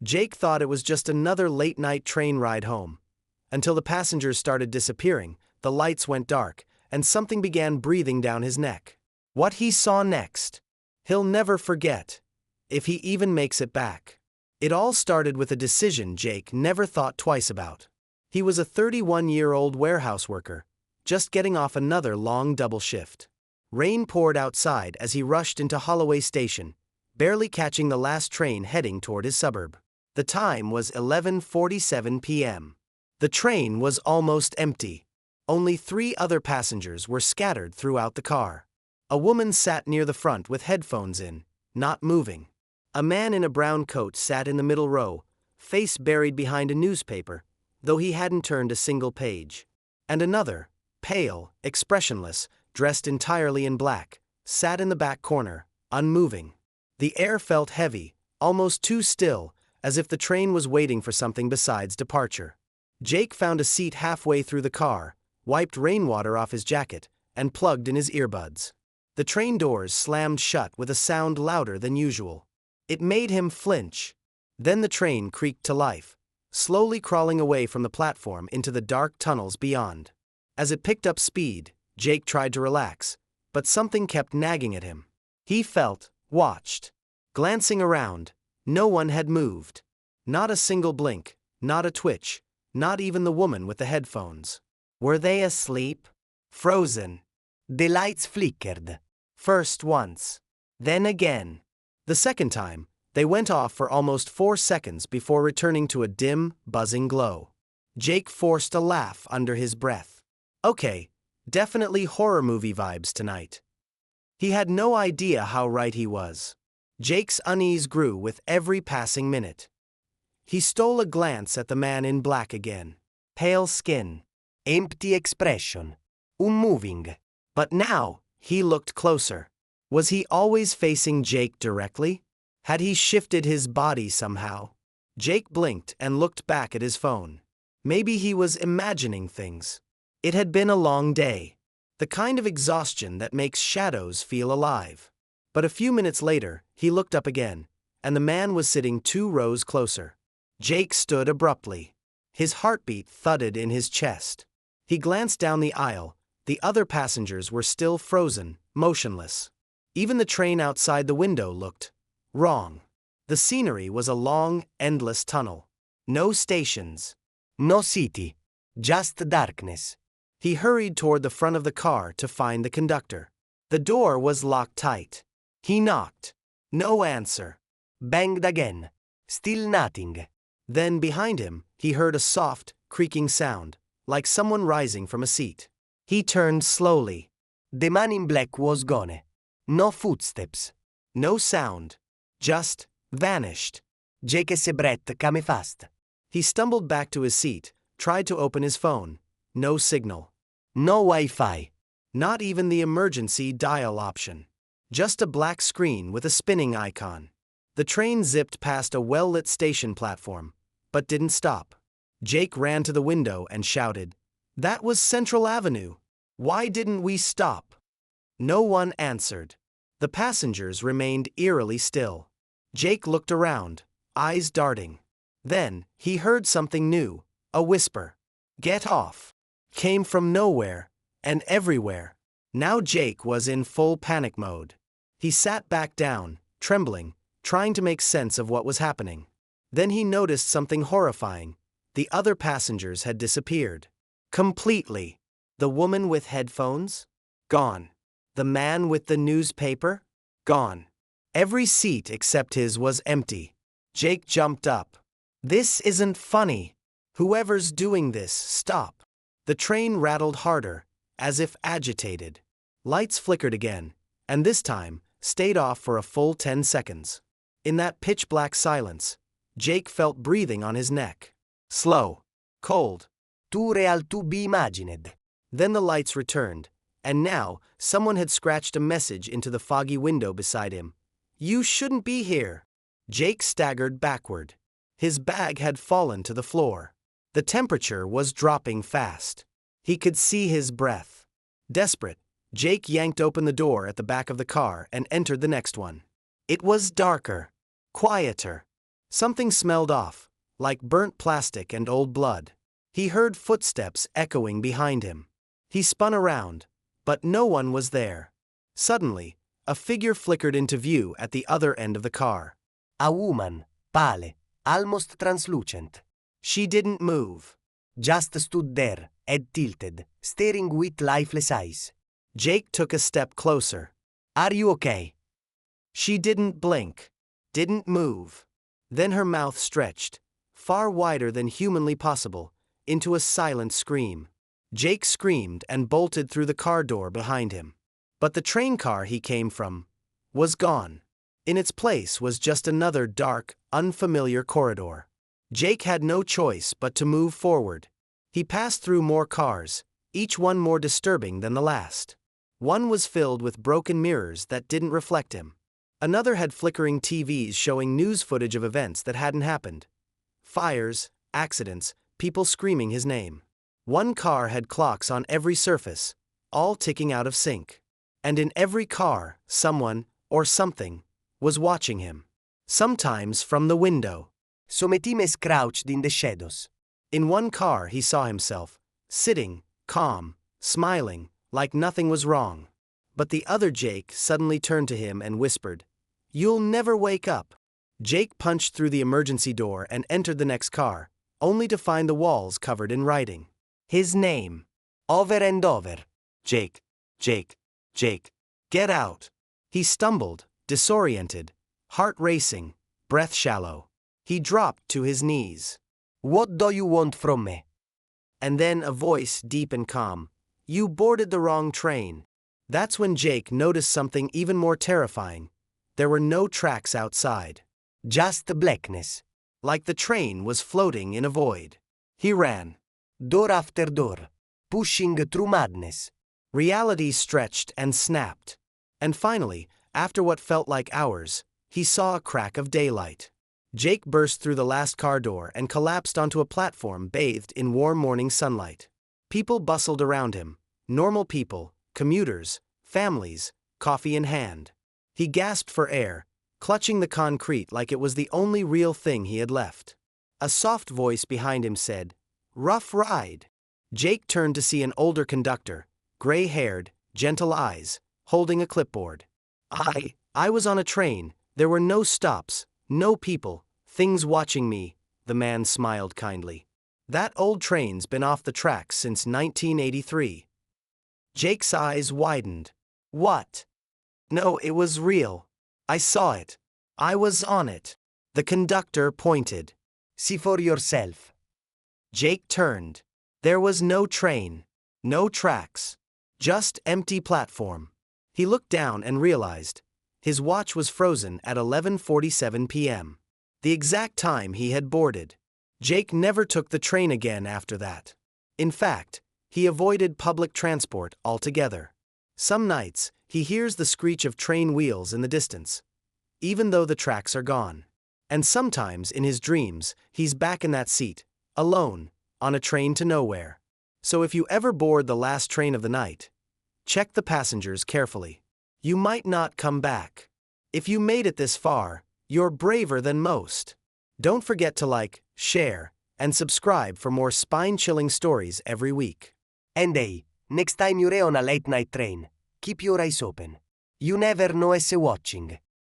Jake thought it was just another late-night train ride home. Until the passengers started disappearing, the lights went dark, and something began breathing down his neck. What he saw next, he'll never forget, if he even makes it back. It all started with a decision Jake never thought twice about. He was a 31-year-old warehouse worker, just getting off another long double shift. Rain poured outside as he rushed into Holloway Station, barely catching the last train heading toward his suburb. The time was 11:47 p.m. The train was almost empty. Only 3 other passengers were scattered throughout the car. A woman sat near the front with headphones in, not moving. A man in a brown coat sat in the middle row, face buried behind a newspaper, though he hadn't turned a single page. And another, pale, expressionless, dressed entirely in black, sat in the back corner, unmoving. The air felt heavy, almost too still, as if the train was waiting for something besides departure. Jake found a seat halfway through the car, wiped rainwater off his jacket, and plugged in his earbuds. The train doors slammed shut with a sound louder than usual. It made him flinch. Then the train creaked to life, slowly crawling away from the platform into the dark tunnels beyond. As it picked up speed, Jake tried to relax, but something kept nagging at him. He felt watched. Glancing around, no one had moved. Not a single blink, not a twitch, not even the woman with the headphones. Were they asleep? Frozen. The lights flickered. First once. Then again. The second time, they went off for almost 4 seconds before returning to a dim, buzzing glow. Jake forced a laugh under his breath. Okay, definitely horror movie vibes tonight. He had no idea how right he was. Jake's unease grew with every passing minute. He stole a glance at the man in black again. Pale skin. Empty expression. Unmoving. But now, he looked closer. Was he always facing Jake directly? Had he shifted his body somehow? Jake blinked and looked back at his phone. Maybe he was imagining things. It had been a long day. The kind of exhaustion that makes shadows feel alive. But a few minutes later, he looked up again, and the man was sitting 2 rows closer. Jake stood abruptly. His heartbeat thudded in his chest. He glanced down the aisle. The other passengers were still frozen, motionless. Even the train outside the window looked wrong. The scenery was a long, endless tunnel. No stations. No city. Just darkness. He hurried toward the front of the car to find the conductor. The door was locked tight. He knocked. No answer. Banged again. Still nothing. Then behind him, he heard a soft, creaking sound, like someone rising from a seat. He turned slowly. The man in black was gone. No footsteps. No sound. Just vanished. Jake se brett come fast. He stumbled back to his seat, tried to open his phone. No signal. No Wi-Fi. Not even the emergency dial option. Just a black screen with a spinning icon. The train zipped past a well-lit station platform, but didn't stop. Jake ran to the window and shouted, "That was Central Avenue. Why didn't we stop?" No one answered. The passengers remained eerily still. Jake looked around, eyes darting. Then, he heard something new, a whisper. "Get off." Came from nowhere, and everywhere. Now Jake was in full panic mode. He sat back down, trembling, trying to make sense of what was happening. Then he noticed something horrifying. The other passengers had disappeared. Completely. The woman with headphones? Gone. The man with the newspaper? Gone. Every seat except his was empty. Jake jumped up. This isn't funny. Whoever's doing this, stop. The train rattled harder, as if agitated. Lights flickered again, and this time, stayed off for a full 10 seconds. In that pitch-black silence, Jake felt breathing on his neck. Slow. Cold. Too real to be imagined. Then the lights returned, and now, someone had scratched a message into the foggy window beside him. "You shouldn't be here." Jake staggered backward. His bag had fallen to the floor. The temperature was dropping fast. He could see his breath. Desperate, Jake yanked open the door at the back of the car and entered the next one. It was darker, quieter. Something smelled off, like burnt plastic and old blood. He heard footsteps echoing behind him. He spun around, but no one was there. Suddenly, a figure flickered into view at the other end of the car. A woman, pale, almost translucent. She didn't move. Just stood there, head tilted, staring with lifeless eyes. Jake took a step closer. Are you okay? She didn't blink, didn't move. Then her mouth stretched, far wider than humanly possible, into a silent scream. Jake screamed and bolted through the car door behind him. But the train car he came from was gone. In its place was just another dark, unfamiliar corridor. Jake had no choice but to move forward. He passed through more cars, each one more disturbing than the last. One was filled with broken mirrors that didn't reflect him. Another had flickering TVs showing news footage of events that hadn't happened. Fires, accidents, people screaming his name. One car had clocks on every surface, all ticking out of sync. And in every car, someone, or something, was watching him. Sometimes from the window. Sometime crouched in the shadows. In one car he saw himself, sitting, calm, smiling, like nothing was wrong. But the other Jake suddenly turned to him and whispered, "You'll never wake up." Jake punched through the emergency door and entered the next car, only to find the walls covered in writing. His name. Over and over. Jake, Jake, Jake, get out. He stumbled, disoriented, heart racing, breath shallow. He dropped to his knees. What do you want from me? And then a voice deep and calm. You boarded the wrong train. That's when Jake noticed something even more terrifying. There were no tracks outside. Just blackness. Like the train was floating in a void. He ran. Door after door. Pushing through madness. Reality stretched and snapped. And finally, after what felt like hours, he saw a crack of daylight. Jake burst through the last car door and collapsed onto a platform bathed in warm morning sunlight. People bustled around him, normal people, commuters, families, coffee in hand. He gasped for air, clutching the concrete like it was the only real thing he had left. A soft voice behind him said, "Rough ride." Jake turned to see an older conductor, gray-haired, gentle eyes, holding a clipboard. I was on a train, there were no stops, no people, things watching me," the man smiled kindly. "That old train's been off the tracks since 1983. Jake's eyes widened. What? No, it was real. I saw it. I was on it. The conductor pointed. See for yourself. Jake turned. There was no train, no tracks, just empty platform. He looked down and realized his watch was frozen at 11:47 p.m., the exact time he had boarded. Jake never took the train again after that. In fact, he avoided public transport altogether. Some nights, he hears the screech of train wheels in the distance, even though the tracks are gone. And sometimes, in his dreams, he's back in that seat, alone, on a train to nowhere. So if you ever board the last train of the night, check the passengers carefully. You might not come back. If you made it this far, you're braver than most. Don't forget to like, share, and subscribe for more spine-chilling stories every week. And hey, next time you're on a late-night train, keep your eyes open. You never know who's watching.